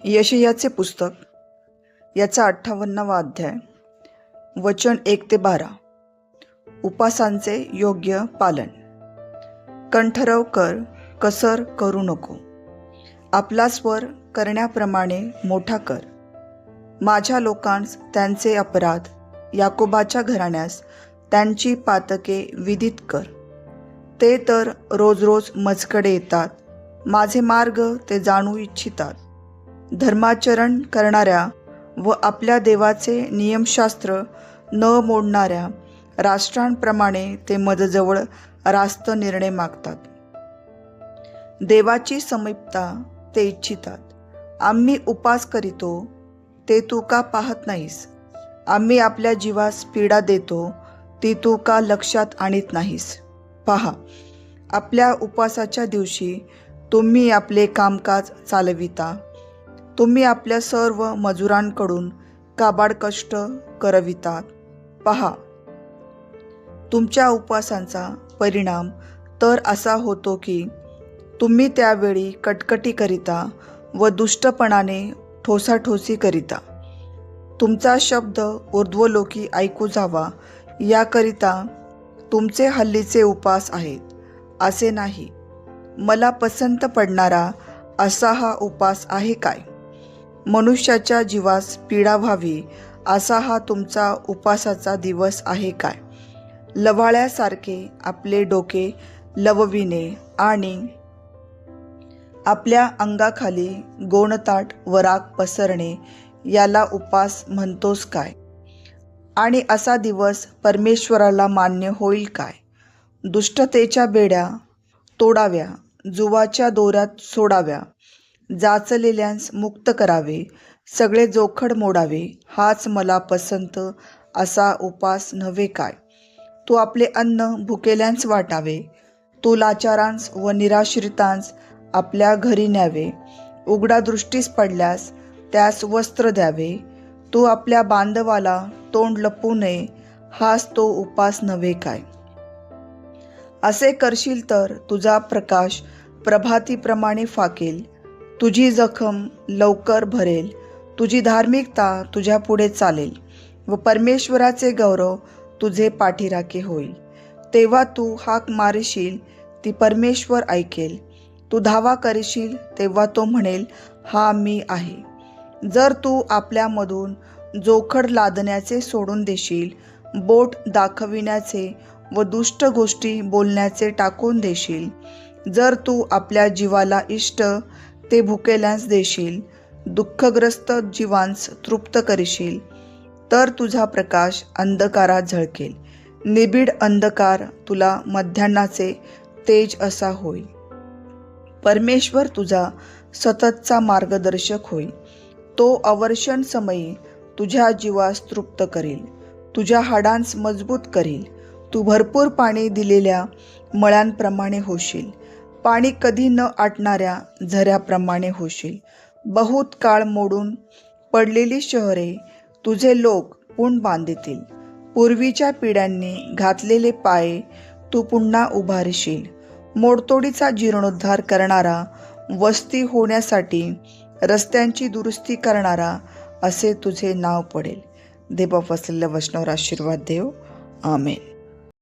यशयाचे पुस्तक याचा 58वा अध्याय. वचन 1 ते 12. उपासांचे योग्य पालन. कंठरव कर, कसर करू नको. आपला स्वर करण्याप्रमाणे मोठा कर. माझ्या लोकांस त्यांचे अपराध, याकोबाच्या घराण्यास त्यांची पातके विदित कर. ते तर रोज रोज मजकडे येतात, माझे मार्ग ते जाणू इच्छितात. धर्माचरण करणाऱ्या व आपल्या देवाचे नियमशास्त्र न मोडणाऱ्या राष्ट्रांप्रमाणे ते मजजवळ रास्त निर्णय मागतात. देवाची समीपता ते इच्छितात. आम्ही उपास करीतो, ते तू का पाहत नाहीस? आम्ही आपल्या जीवास पीडा देतो, ती तू का लक्षात आणत नाहीस? पहा, आपल्या उपासाच्या दिवशी तुम्ही आपले कामकाज चालविता. तुम्ही आपल्या सर्व मजुरांकडून काबाड कष्ट करवितात. पहा, तुमच्या उपवासांचा परिणाम तर असा होतो की तुम्ही त्यावेळी कटकटी करिता व दुष्टपणाने ठोसाठोसी करिता. तुमचा शब्द ऊर्ध्वलोकी ऐकू जावा याकरिता तुमचे हल्लीचे उपास आहेत, असे नाही. मला पसंत पडणारा असा हा उपास आहे काय? मनुष्याच्या जीवास पीडा व्हावी असा हा तुमचा उपासाचा दिवस आहे काय? लवाळ्यासारखे आपले डोके लवविणे आणि आपल्या अंगाखाली गोणताट व राख पसरणे याला उपास म्हणतोस काय? आणि असा दिवस परमेश्वराला मान्य होईल काय? दुष्टतेच्या बेड्या तोडाव्या, जुवाच्या दोऱ्यात सोडाव्या, जाचलेल्यांस मुक्त करावे, सगळे जोखड मोडावे, हाच मला पसंत असा उपास नव्हे काय? तू आपले अन्न भुकेल्यांस वाटावे, तू लाचारांस व निराश्रितांस आपल्या घरी न्यावे. उघडा दृष्टीस पडल्यास त्यास वस्त्र द्यावे. तू आपल्या बांधवाला तोंड लपवू नये, हाच तो उपास नव्हे काय? असे करशील तर तुझा प्रकाश प्रभातीप्रमाणे फाकेल, तुझी जखम लवकर भरेल, तुझी धार्मिकता तुझ्या पुढे चालेल व परमेश्वराचे गौरव तुझे पाठीराखे होईल. तेव्हा तू हाक मारशील, ती परमेश्वर ऐकेल. तू धावा करशील, तेव्हा तो म्हणेल, हा मी आहे. जर तू आपल्यामधून जोखड लादण्याचे सोडून देशील, बोट दाखविण्याचे व दुष्ट गोष्टी बोलण्याचे टाकून देशील, जर तू आपल्या जीवाला इष्ट ते भुकेल्यांस देशील, दुःखग्रस्त जीवांस तृप्त करशील, तर तुझा प्रकाश अंधकारात झळकेल. निबिड अंधकार तुला मध्यान्हाचे तेज असा होईल. परमेश्वर तुझा सततचा मार्गदर्शक होईल. तो अवर्षण समयी तुझ्या जीवास तृप्त करेल, तुझ्या हाडांस मजबूत करेल. तू भरपूर पाणी दिलेल्या मळ्यांप्रमाणे होशील, पाणी कधी न आटणाऱ्या झऱ्याप्रमाणे होशील. बहुत काळ मोडून पडलेली शहरे तुझे लोक पुन बांधतील. पूर्वीच्या पिढ्यांनी घातलेले पाय तू पुन्हा उभारशील. मोडतोडीचा जीर्णोद्धार करणारा, वस्ती होण्यासाठी रस्त्यांची दुरुस्ती करणारा असे तुझे नाव पडेल. देवबाप असलेल्या वचनावर आशीर्वाद देव. आमेन.